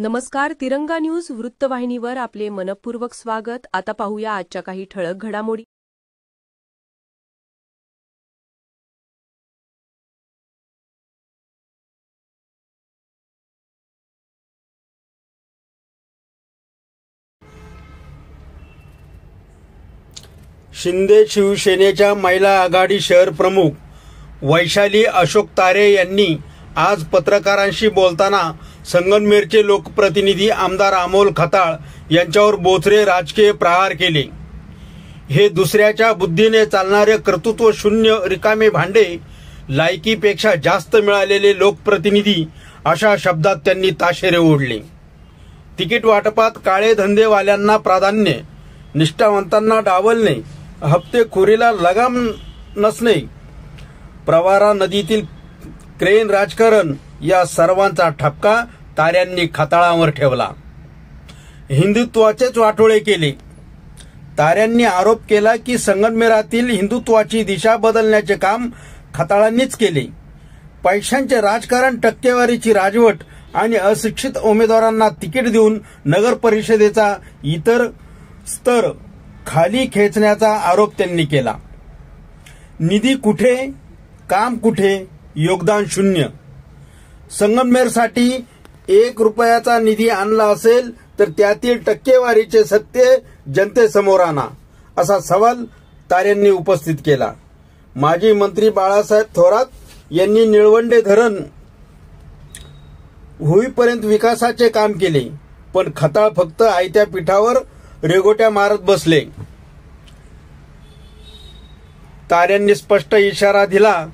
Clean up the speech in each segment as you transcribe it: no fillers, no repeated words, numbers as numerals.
नमस्कार. तिरंगा न्यूज वृत्तवाहिनीवर आपले मनपूर्वक स्वागत. आता पाहूया आजच्या काही ठळक घडामोडी. शिंदे शिवसेनेच्या महिला आघाडी शहर प्रमुख वैशाली अशोक तारे यांनी आज पत्रकारांशी बोलताना संगमनेरचे लोकप्रतिनिधी आमदार अमोल खताळ यांच्यावर बोचरे राजकीय प्रहार केले. हे दुसऱ्याच्या बुद्धीने चालणारे कर्तृत्व शून्य रिकामे भांडे, लायकीपेक्षा जास्त मिळालेले लोकप्रतिनिधी अशा शब्दात त्यांनी ताशेरे ओढले. तिकीट वाटपात काळे धंदेवाल्यांना प्राधान्य, निष्ठावंतांना डावलणे, हप्तेखोरीला लगाम नसणे, प्रवारा नदीतील क्रेन राजकारण या सर्वांचा ठपका ताऱ्यांनी खताळावर ठेवला. हिंदुत्वाचेच वाटोळे केले. ताऱ्यांनी आरोप केला की संगमनेरातील हिंदुत्वाची दिशा बदलण्याचे काम खताळांनीच केले. पैशांचे राजकारण, टक्केवारीची राजवट आणि अशिक्षित उमेदवारांना तिकीट देऊन नगर परिषदेचा इतर स्तर खाली खेचण्याचा आरोप त्यांनी केला. निधी कुठे, काम कुठे, योगदान शून्य. संगमनेरसाठी 1 रुपयाचा निधी आणला असेल तर त्यातील टक्केवारीचे सत्य जनतेसमोर आणा, असा सवाल ताऱ्यांनी उपस्थित केला. माजी मंत्री बाळासाहेब थोरात यांनी निळवंडे धरण होईपर्यंत विकासाचे काम केले, पण खताळ फक्त आयत्या पिठावर रेघोट्या मारत बसले. ताऱ्यांनी स्पष्ट इशारा दिला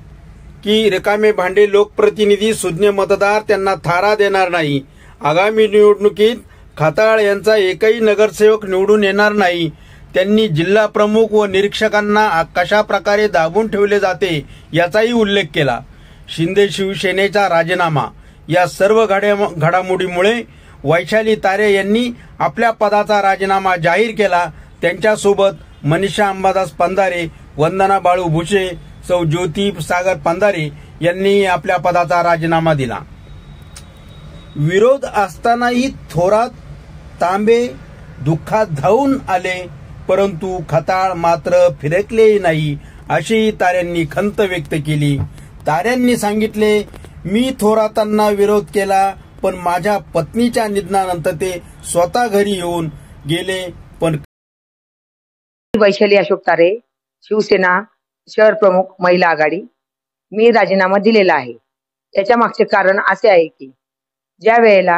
की रिकामे भांडे लोकप्रतिनिधी, सुज्ञ मतदार त्यांना थारा देणार नाही. आगामी निवडणुकीत खताळ यांचा एकही नगरसेवक निवडून येणार नाही. त्यांनी जिल्हा प्रमुख व निरीक्षकांना कशा प्रकारे दाबून ठेवले जाते याचाही उल्लेख केला. शिंदे शिवसेनेचा राजीनामा या सर्व घडामोडीमुळे वैशाली तारे यांनी आपल्या पदाचा राजीनामा जाहीर केला. त्यांच्यासोबत मनीषा अंबादास पंधारे, वंदना बाळू भुसे, सौ ज्योती सागर पंधारे यांनी आपल्या पदाचा राजीनामा दिला. विरोध असतानाही थोरात, तांबे दुःखात धावून आले, परंतु खताळ मात्र फिरकलेही नाही, अशी ताऱ्यांनी खंत व्यक्त केली. ताऱ्यांनी सांगितले, मी थोरातांना विरोध केला, पण माझ्या पत्नीच्या निधनानंतर ते स्वतः घरी येऊन गेले. पण वैशाली अशोक तारे, शिवसेना शहर प्रमुख महिला आघाडी, मी राजीनामा दिलेला आहे. याच्या मागचे कारण असे आहे की ज्या वेळेला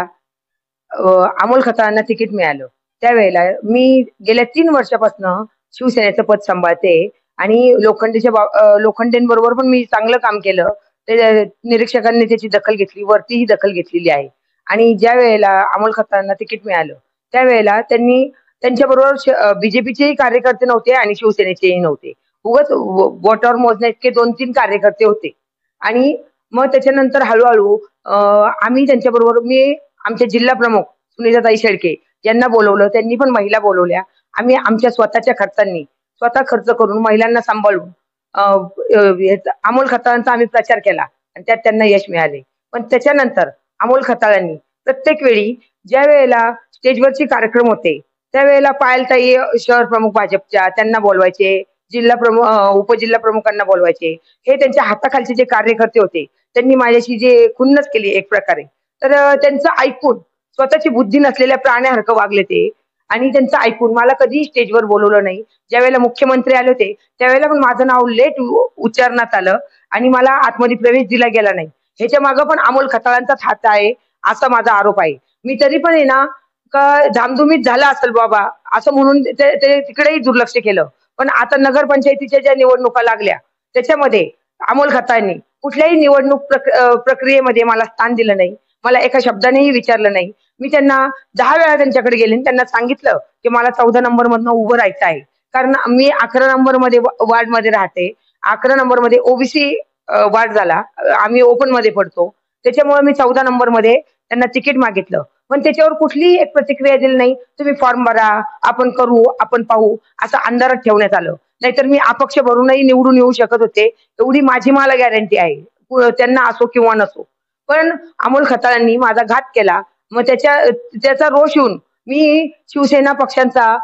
अमोल खताळांना तिकीट मिळालं त्यावेळेला मी गेल्या 3 वर्षापासून शिवसेनेचं पद सांभाळते आणि लोखंडेंबरोबर पण मी चांगलं काम केलं. ते निरीक्षकांनी त्याची दखल घेतली, वरतीही दखल घेतलेली आहे. आणि ज्या वेळेला अमोल खताळांना तिकीट मिळालं त्यावेळेला त्यांच्याबरोबर बीजेपीचेही कार्यकर्ते नव्हते आणि शिवसेनेचेही नव्हते. उगाच बोटावर मोजण्या इतके 2-3 कार्यकर्ते होते. आणि मग त्याच्यानंतर हळूहळू आम्ही त्यांच्याबरोबर, मी आमचे जिल्हा प्रमुख सुनीताताई शेळके यांना बोलवलं, त्यांनी पण महिला बोलवल्या. आम्ही आमच्या स्वतःच्या खर्चांनी स्वतः खर्च करून महिलांना सांभाळून अमोल खताळांचा आम्ही प्रचार केला आणि त्यात त्यांना यश मिळाले. पण त्याच्यानंतर अमोल खताळांनी प्रत्येक वेळी ज्या वेळेला स्टेजवरचे कार्यक्रम होते त्यावेळेला पायलताई शहर प्रमुख भाजपच्या त्यांना बोलवायचे, जिल्हा प्रमुख उपजिल्हा प्रमुखांना बोलवायचे. हे त्यांच्या हाताखालचे जे कार्यकर्ते होते त्यांनी माझ्याशी जे खुन्नस केली एक प्रकारे, तर त्यांचं ऐकून स्वतःची बुद्धी नसलेल्या प्राण्यासारखं वागले ते. आणि त्यांचं ऐकून मला कधीही स्टेजवर बोलवलं नाही. ज्यावेळेला मुख्यमंत्री आले होते त्यावेळेला पण माझं नाव लेट उच्चारण्यात आलं आणि मला आतमध्ये प्रवेश दिला गेला नाही. ह्याच्या मागं पण अमोल खताळांचाच हात आहे असा माझा आरोप आहे. मी तरी पण आहे ना का धामधुमीत झाला असेल बाबा असं म्हणून ते तिकडेही दुर्लक्ष केलं. पण आता नगरपंचायतीच्या ज्या निवडणुका लागल्या त्याच्यामध्ये अमोल खताळांनी कुठल्याही निवडणूक प्रक्रियेमध्ये मला स्थान दिलं नाही, मला एका शब्दानेही विचारलं नाही. मी त्यांना 10 वेळा त्यांच्याकडे गेले आणि त्यांना सांगितलं की मला 14 नंबर मधनं उभं राहायचं आहे, कारण मी 11 नंबर मध्ये वार्ड मध्ये राहते. 11 नंबर मध्ये ओबीसी वार्ड झाला, आम्ही ओपन मध्ये पडतो, त्याच्यामुळे मी 14 नंबर मध्ये त्यांना तिकीट मागितलं. पण त्याच्यावर कुठलीही एक प्रतिक्रिया दिली नाही. तुम्ही फॉर्म भरा, आपण करू, आपण पाहू, असं अंधारात ठेवण्यात आलं. नाहीतर मी अपक्ष भरूनही निवडून येऊ शकत होते, एवढी माझी मला गॅरंटी आहे, त्यांना असो किंवा नसो. पण अमोल खताळांनी माझा घात केला मग त्याचा रोष येऊन मी शिवसेना पक्षांचा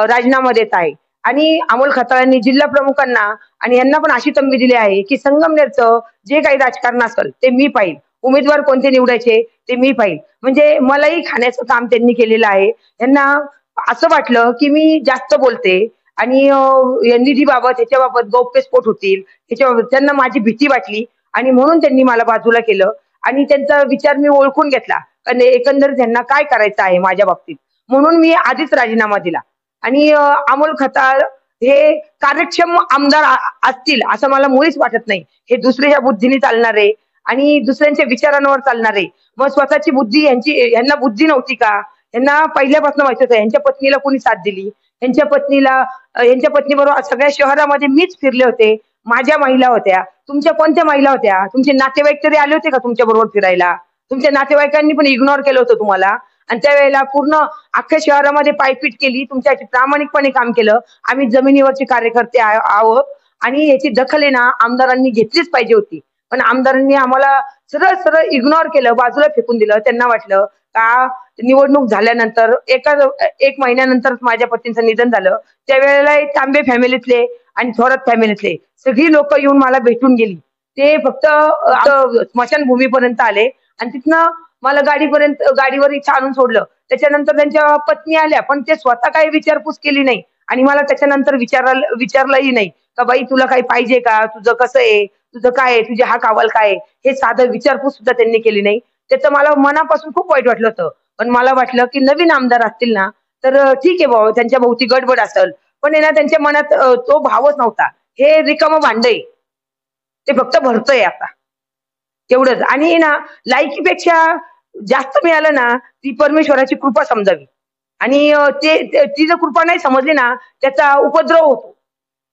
राजीनामा देत आहे. आणि अमोल खताळांनी जिल्हा प्रमुखांना आणि यांना पण अशी तंबी दिली आहे की संगमनेरचं जे काही राजकारण असेल ते मी पाहिल, उमेदवार कोणते निवडायचे ते मी पाहिल. म्हणजे मलाही खाण्याचं काम त्यांनी केलेलं आहे. यांना असं वाटलं की मी जास्त बोलते आणि निधीबाबत ह्याच्याबाबत गौप्यस्फोट होतील ह्याच्याबाबत त्यांना माझी भीती वाटली आणि म्हणून त्यांनी मला बाजूला केलं आणि त्यांचा विचार मी ओळखून घेतला आणि एकंदरीत त्यांना काय करायचं आहे माझ्या बाबतीत, म्हणून मी आधीच राजीनामा दिला. आणि अमोल खताळ हे कार्यक्षम आमदार असतील असं मला मुळीच वाटत नाही. हे दुसऱ्याच्या बुद्धीने चालणारे आणि दुसऱ्यांच्या विचारांवर चालणारे. मग स्वतःची बुद्धी यांना बुद्धी नव्हती का? यांना पहिल्यापासून माहित होतं यांच्या पत्नीला कोणी साथ दिली. यांच्या पत्नीबरोबर सगळ्या शहरामध्ये मीच फिरले होते. माझ्या महिला होत्या. तुमच्या कोणत्या महिला होत्या? तुमचे नातेवाईक तरी आले होते का तुमच्या बरोबर फिरायला? तुमच्या नातेवाईकांनी पण इग्नोर केलं होतं तुम्हाला. आणि त्यावेळेला पूर्ण अख्ख्या शहरामध्ये पायपीट केली. तुमच्याशी प्रामाणिकपणे काम केलं. आम्ही जमिनीवरचे कार्यकर्ते आहोत आणि याची दखल आहे ना आमदारांनी घेतलीच पाहिजे होती. पण आमदारांनी आम्हाला सरळ सरळ इग्नोर केलं, बाजूला फेकून दिलं. त्यांना वाटलं का निवडणूक झाल्यानंतर एक महिन्यानंतरच माझ्या पतींचं निधन झालं. त्यावेळेला तांबे फॅमिलीतले आणि थोरात फॅमिलीतले सगळी लोक येऊन मला भेटून गेली. ते फक्त स्मशानभूमीपर्यंत आले आणि तिथनं मला गाडीवर इथं आणून सोडलं. त्याच्यानंतर त्यांच्या पत्नी आल्या पण ते स्वतः काही विचारपूस केली नाही आणि मला त्याच्यानंतर विचारलंही नाही का बाई तुला काही पाहिजे का, तुझं कसं आहे, तुझं काय आहे, तुझे हा अहवाल काय आहे, हे साधं विचारपूस सुद्धा त्यांनी केली नाही. त्याचं मला मनापासून खूप वाईट वाटलं होतं. पण मला वाटलं की नवीन आमदार असतील ना तर ठीक आहे बाबा, त्यांच्या भोवती गडबड असेल पण आहे ना त्यांच्या मनात तो भावच नव्हता. हे रिकामं भांड आहे, ते फक्त भरतंय आता तेवढंच. आणि ना लायकीपेक्षा जास्त मिळालं ना ती परमेश्वराची कृपा समजावी. आणि ती जर कृपा नाही समजली ना त्याचा उपद्रव होतो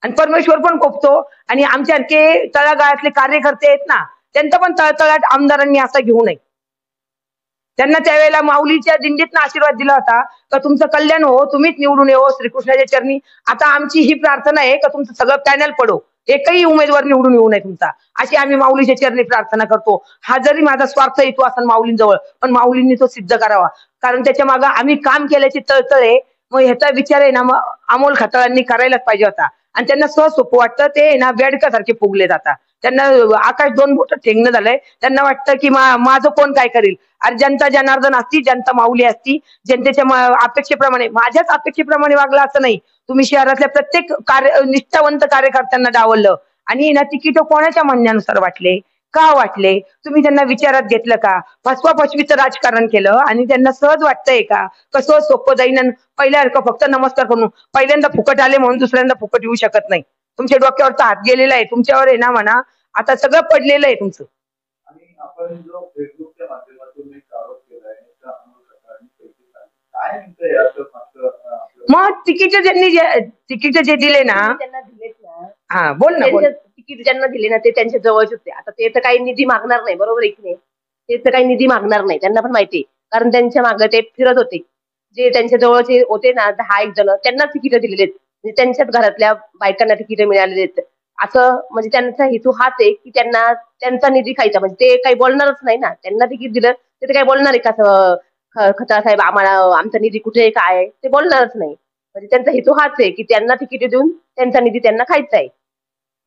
आणि परमेश्वर पण कोपतो. आणि आमच्यासारखे तळागाळातले कार्यकर्ते आहेत ना त्यांचा पण तळतळाट आमदारांनी असा घेऊ नये. त्यांना त्यावेळेला माऊलीच्या दिंडीतनं आशीर्वाद दिला होता का तुमचं कल्याण हो, तुम्हीच निवडून येऊ श्रीकृष्णाच्या चरणी. आता आमची ही प्रार्थना आहे का तुमचं सगळं पॅनल पडो, एकही उमेदवार निवडून येऊ नये तुमचा, अशी आम्ही माऊलीच्या चरणी प्रार्थना करतो. हा जरी माझा स्वार्थ येतो असेल माऊलींजवळ पण माऊलींनी तो सिद्ध करावा, कारण त्याच्या मागे आम्ही काम केल्याची तळतळ आहे. मग ह्याचा विचार आहे ना मग अमोल खताळांनी करायलाच पाहिजे होता. आणि त्यांना सोपं वाटतं ते ना बेडकासारखे फुगले जातात. त्यांना आकाश दोन बोट ठेंगणं झालंय. त्यांना वाटतं की माझं कोण काय करेल. अरे जनता जनार्दन असती, जनता माऊली असती, जनतेच्या अपेक्षेप्रमाणे माझ्याच अपेक्षेप्रमाणे वागला असं नाही. तुम्ही शहरातल्या प्रत्येक निष्ठावंत कार्यकर्त्यांना डावललं आणि ना तिकीट कोणाच्या म्हणण्यानुसार वाटले, का वाटले, तुम्ही त्यांना विचारात घेतलं का? फसवाफसवीचं राजकारण केलं आणि त्यांना सहज वाटतंय का कसं सोपं जाईन. पहिल्यासारखं फक्त नमस्कार करून पहिल्यांदा फुकट आले म्हणून दुसऱ्यांदा फुकट येऊ शकत नाही. तुमच्या डोक्यावरचा हात गेलेला आहे, तुमच्यावर आहे ना म्हणा आता सगळं पडलेलं आहे तुमचं. आणि आपण जो फेसबुकच्या माध्यमातून एक आरोप केलाय काय म्हणतंय मग तिकीट जे दिले ना त्यांना दिलेत ना, हा बोल ना बोल. तिकीट ज्यांना दिले ना ते त्यांच्या जवळचे होते. आता ते तर काही निधी मागणार नाही, बरोबर आहे की नाही? ते तर काही निधी मागणार नाही, त्यांना पण माहिती आहे, कारण त्यांच्या मागे ते फिरत होते. जे त्यांच्या जवळचे होते ना 10-1 जण त्यांना तिकीट दिलेले आहेत, म्हणजे त्यांच्याच घरातल्या बायकांना तिकीट मिळालेले आहेत. असं म्हणजे त्यांचा हेतू हाच आहे की त्यांना त्यांचा निधी खायचा. म्हणजे ते काही बोलणारच नाही ना. त्यांना तिकीट दिलं ते काही बोलणार आहे का खताळ साहेब आम्हाला आमचा निधी कुठे आहे काय आहे, ते बोलणारच नाही. म्हणजे त्यांचा हेतू हाच आहे की त्यांना तिकीट देऊन त्यांचा निधी त्यांना खायचा आहे.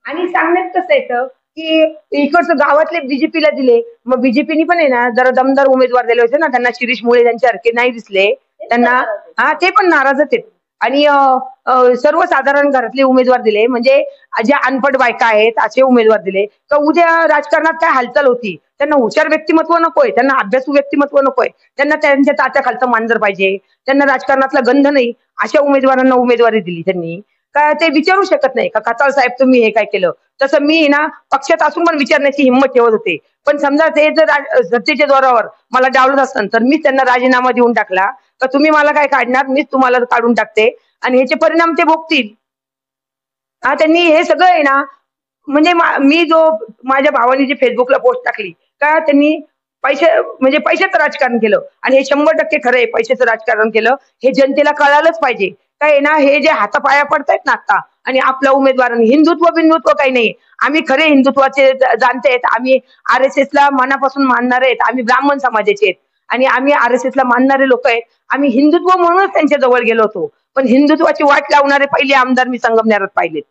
आणि सांगण्यात कसं येतं की इकडचं गावातले बीजेपीला दिले, मग बीजेपीनी पण आहे ना जरा दमदार उमेदवार दिले होते ना त्यांना. शिरीष मुळे त्यांच्यासारखे नाही दिसले त्यांना. हा ते पण नाराजच आहेत. आणि सर्वसाधारण घरातले उमेदवार दिले, म्हणजे ज्या अनपढ बायका आहेत असे उमेदवार दिले. तर उद्या राजकारणात काय हालचाल होती. त्यांना हुशार व्यक्तिमत्व नकोय, त्यांना अभ्यासू व्यक्तिमत्व नकोय, त्यांना त्यांच्या तात्याखालचं मांजर पाहिजे, त्यांना राजकारणातला गंध नाही, अशा उमेदवारांना उमेदवारी दिली त्यांनी. काय ते विचारू शकत नाही का खताळ साहेब तुम्ही हे काय केलं. तसं मी ना पक्षात असून पण विचारण्याची हिंमत ठेवत होते. पण समजा ते जर सत्तेच्या जोरावर मला डावलत असतं तर मीच त्यांना राजीनामा देऊन टाकला तर तुम्ही मला काय काढणार, मीच तुम्हाला काढून टाकते आणि ह्याचे परिणाम ते भोगतील. हा त्यांनी हे सगळं आहे ना, म्हणजे मी माझ्या भावाने जी फेसबुकला पोस्ट टाकली का त्यांनी पैशाचं राजकारण केलं आणि हे 100% खरं आहे. पैशाचं राजकारण केलं हे जनतेला कळालंच पाहिजे. काय ना हे जे हातापाया पडतायत ना आता आणि आपल्या उमेदवारांनी हिंदुत्व काही नाही. आम्ही खरे हिंदुत्वाचे जाणते आहेत. आम्ही RSS ला मनापासून मानणारे आहेत. आम्ही ब्राह्मण समाजाचे आहेत आणि आम्ही RSS ला मानणारे लोक आहेत. आम्ही हिंदुत्व म्हणूनच त्यांच्या जवळ गेलो होतो. पण हिंदुत्वाची वाट लावणारे पहिले आमदार मी संगमनेरात पाहिलेत.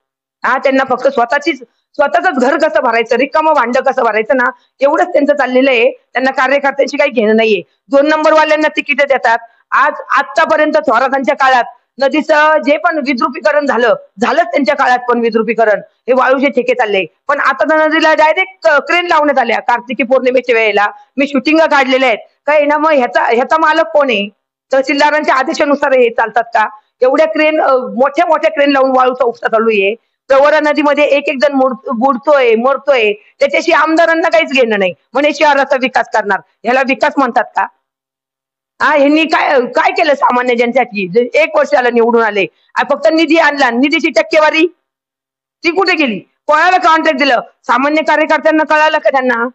त्यांना फक्त स्वतःच घर कसं भरायचं, रिकामं भांड कसं भरायचं ना, एवढंच त्यांचं चाललेलं आहे. त्यांना कार्यकर्त्यांशी काही घेणं नाहीये. 2 नंबरवाल्यांना तिकीट देतात. आतापर्यंत थोरातांच्या काळात नदीचं जे पण विद्रुपीकरण झालंच त्यांच्या काळात पण विद्रुपीकरण. हे वाळूचे ठेके चालले. पण आता तर नदीला डायरेक्ट क्रेन लावण्यात आल्या. कार्तिकी पौर्णिमेच्या वेळेला मी शूटिंग काढलेल्या आहेत. काय ना, मग ह्याचा मालक कोण आहे? तहसीलदारांच्या आदेशानुसार हे चालतात का? एवढ्या क्रेन, मोठ्या मोठ्या क्रेन लावून वाळूचा उपसा चालू आहे. प्रवरा नदीमध्ये एक एक जण बुडतोय, मरतोय. त्याच्याशी आमदारांना काहीच घेणं नाही. म्हणे शहराचा विकास करणार. ह्याला विकास म्हणतात का? ह्यांनी काय काय केलं सामान्य जनतेसाठी? 1 वर्षाला निवडून आले. फक्त निधी आणला. निधीची टक्केवारी ती कुठे गेली? कोणाला कॉन्ट्रॅक्ट दिलं? सामान्य कार्यकर्त्यांना कळालं का त्यांना?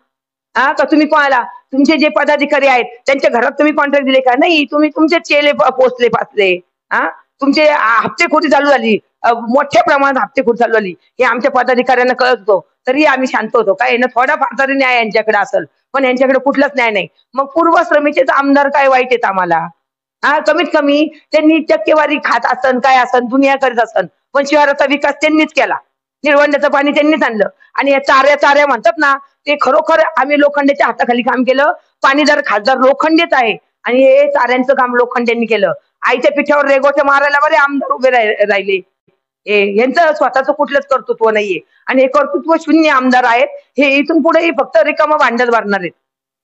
का तुम्ही कोणाला, तुमचे जे पदाधिकारी आहेत त्यांच्या घरात तुम्ही कॉन्ट्रॅक्ट दिले का? नाही, तुम्ही तुमचे चेले पोचले पाचले. तुमचे हप्तेखोरी चालू झाली. मोठ्या प्रमाणात हप्तेखोरी चालू झाली. हे आमच्या पदाधिकाऱ्यांना कळत होतं. तरी आम्ही शांत होतो. काय ना, थोडाफार तरी न्याय यांच्याकडे असेल. पण यांच्याकडे कुठलाच न्याय नाही. मग पूर्वश्रमीचेच आमदार काय वाईट आहेत आम्हाला? कमीत कमी त्यांनी टक्केवारी खात असन, काय असन, दुनिया करत असन. पण शहराचा विकास त्यांनीच केला. निळवंड्याचं पाणी त्यांनीच आणलं. आणि या चाऱ्या म्हणतात ना, ते खरोखर आम्ही लोखंडेच्या हाताखाली काम केलं. पाणीदार खासदार लोखंडेच आहे आणि हे चाऱ्यांचं काम लोखंडेंनी केलं. आईच्या पिठावर रेगोटे मारायला बरे आमदार उभे राहिले. यांचं स्वतःचं कुठलंच कर्तृत्व नाहीये आणि हे कर्तृत्व शून्य आमदार आहेत. हे इथून पुढे फक्त रिकामं भांडत भरणार आहेत.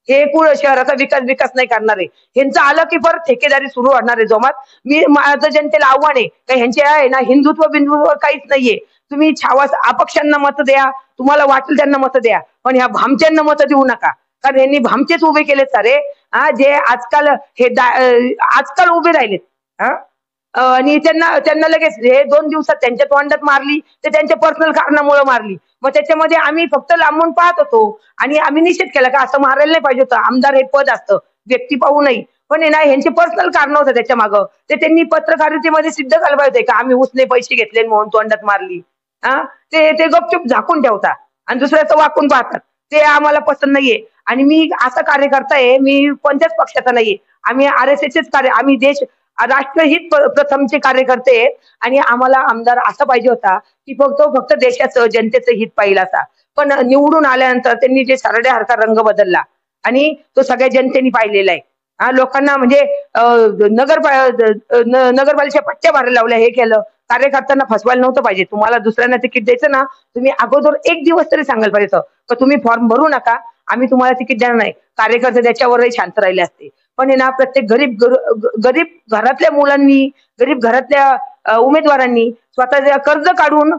हे पुढे शहराचा विकास नाही करणार आहे. ह्यांचं आलं की परत ठेकेदारी सुरू होणार आहे जोमात. माझं जनतेला आव्हान आहे का, ह्यांच्या आहे ना हिंदुत्व बिंदुत्व काहीच नाहीये. तुम्ही छावास अपक्षांना मत द्या, तुम्हाला वाटेल त्यांना मत द्या, पण ह्या भामच्यांना मत देऊ नका. कारण यांनी भामचेच उभे केलेत सारे. जे आजकाल उभे राहिलेत. आणि त्यांना लगेच हे 2 दिवसात त्यांच्या तोंडात मारली ते त्यांच्या पर्सनल कारणामुळे मारली. मग त्याच्यामध्ये आम्ही फक्त लांबून पाहत होतो आणि आम्ही निषेध केला का असं मारायला नाही पाहिजे होतं. आमदार हे पद असतं, व्यक्ती पाहू नाही. पण हे ना, ह्यांचे पर्सनल कारण होतं त्याच्या मागं. ते त्यांनी पत्रकारितेमध्ये सिद्ध झालं पाहिजे का आम्ही उसने पैसे घेतले म्हणून तोंडात मारली. ते गपचूप झाकून ठेवतात आणि दुसऱ्याचं वाकून पाहतात. ते आम्हाला पसंत नाहीये. आणि मी असा कार्यकर्ता आहे, मी कोणत्याच पक्षाचा नाहीये. आम्ही RSSचेच आम्ही राष्ट्रहित प्रथमचे कार्यकर्ते आहेत. आणि आम्हाला आमदार असा पाहिजे होता की फक्त देशाचं जनतेचं हित पाहिलं असा. पण निवडून आल्यानंतर त्यांनी जे सरड्या हरका रंग बदलला आणि तो सगळ्या जनतेने पाहिलेला आहे. लोकांना म्हणजे नगरपालिकेच्या पट्ट्या भरायला लावल्या, हे केलं. कार्यकर्त्यांना फसवायला नव्हतं पाहिजे. तुम्हाला दुसऱ्यांना तिकीट द्यायचं ना, तुम्ही अगोदर 1 दिवस तरी सांगायला पाहिजे होतं का तुम्ही फॉर्म भरू नका, आम्ही तुम्हाला तिकीट देणार नाही. कार्यकर्ते त्याच्यावरही शांत राहिले असते. पण ना, प्रत्येक गरीब घरातल्या मुलांनी, गरीब घरातल्या उमेदवारांनी स्वतःच्या कर्ज काढून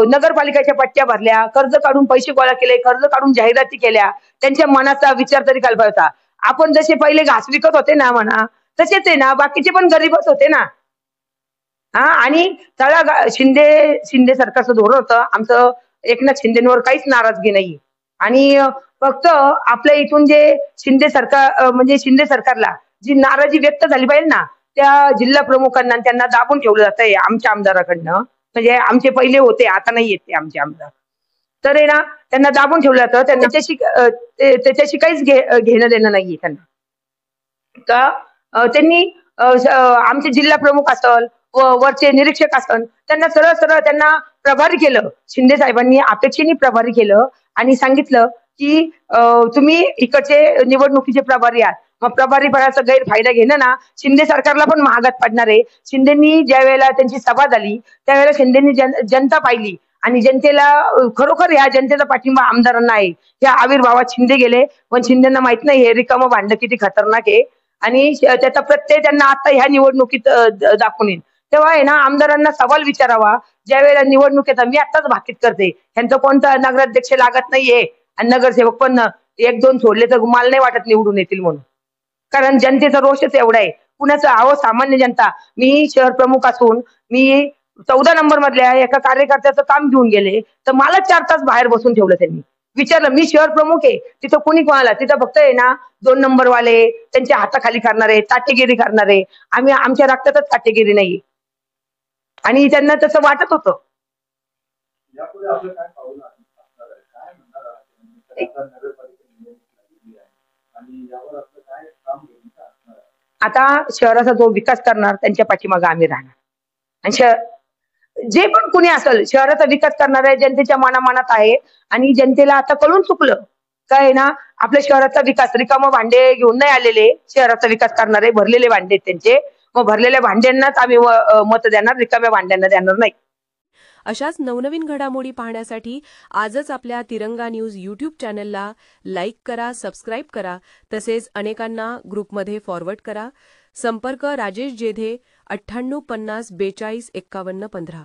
नगरपालिकेच्या पट्ट्या भरल्या, कर्ज काढून पैसे गोळा केले, कर्ज काढून जाहिराती केल्या. त्यांच्या मनाचा विचार तरी करायला पाहिजे होता. आपण जसे पहिले घास विकत होते ना म्हणा, तसेच आहे ना, बाकीचे पण गरीबच होते ना. आणि शिंदे सरकारचं धोरण होतं. आमचं एकनाथ शिंदेवर काहीच नाराजगी नाही. आणि फक्त आपल्या इथून जे शिंदे सरकारला जी नाराजी व्यक्त झाली पाहिजे ना, त्या जिल्हा प्रमुखांना त्यांना दाबून ठेवलं जातंय आमच्या आमदाराकडनं. म्हणजे आमचे पहिले होते, आता नाही येत ते आमचे आमदार. तर आहे ना, त्यांना दाबून ठेवलं जातं. त्यांना त्याच्याशी काहीच घेणं देणं नाहीये त्यांना. का त्यांनी आमचे जिल्हा प्रमुख असल, वरचे निरीक्षक असन, त्यांना सरळ त्यांना प्रभारी केलं. शिंदे साहेबांनी अपेक्षेने प्रभारी केलं आणि सांगितलं की तुम्ही इकडचे निवडणुकीचे प्रभारी आहात. मग प्रभारी पदाचा गैरफायदा घेणं ना, शिंदे सरकारला पण महागात पडणार आहे. शिंदेनी ज्या वेळेला त्यांची सभा झाली त्यावेळेला शिंदेनी जनता पाहिली आणि जनतेला खरोखर ह्या जनतेचा पाठिंबा आमदारांना आहे. या आविर्भावात शिंदे गेले, पण शिंदेना माहित नाही हे रिकामं भांड किती खतरनाक आहे आणि त्याचा प्रत्यय त्यांना आता ह्या निवडणुकीत दाखवून येईल. तेव्हा आहे ना, आमदारांना सवाल विचारावा ज्या वेळेला निवडणुकीचा. मी आताच भाकीत करते, ह्यांचं कोणता नगराध्यक्ष लागत नाहीये आणि नगरसेवक पण 1-2 सोडले तर मला नाही वाटत निवडून येतील म्हणून. कारण जनतेचा रोषच एवढा आहे. कुणाचं सामान्य जनता. मी शहर प्रमुख असून मी 14 नंबर मधल्या एका कार्यकर्त्याचं काम घेऊन गेले तर मला 4 तास बाहेर बसून ठेवलं त्यांनी. विचारलं, मी शहर प्रमुख आहे, तिथं कुणी कोणाला, तिथं फक्त आहे ना 2 नंबरवाले त्यांच्या हाताखाली करणारे, ताटेगिरी करणारे. आमच्या रक्तातच ताटेगिरी नाही. आणि त्यांना तसं वाटत होतं. यापुढे आपलं काय पाऊल असणार आहे, काय म्हणणार आहात? नगरपालिका निवडणूक लागलेली आहे आणि यावर आपलं काय काम भूमिका असणार आहे? आता शहराचा जो विकास करणार त्यांच्या पाठीमागे आम्ही राहणार. आणि जे पण कुणी असेल शहराचा विकास करणार आहे जनतेच्या मनामनात आहे. आणि जनतेला आता कळून चुकलं काय आहे ना, आपल्या शहराचा विकास रिकामं भांडे घेऊन नाही आलेले. शहराचा विकास करणारे भरलेले भांडे आहेत त्यांचे. मग भरलेल्या भांड्यांनाच आम्ही मत देणार, रिकाम्या भांड्यांना देणार नाही. अशाच नवनवीन घडामोडी पाहण्यासाठी आजच आपल्या तिरंगा न्यूज यूट्यूब चॅनलला लाईक करा, सबस्क्राईब करा, तसेच अनेकांना ग्रुपमध्ये फॉरवर्ड करा. संपर्क राजेश जेधे 98 50 42 51 15.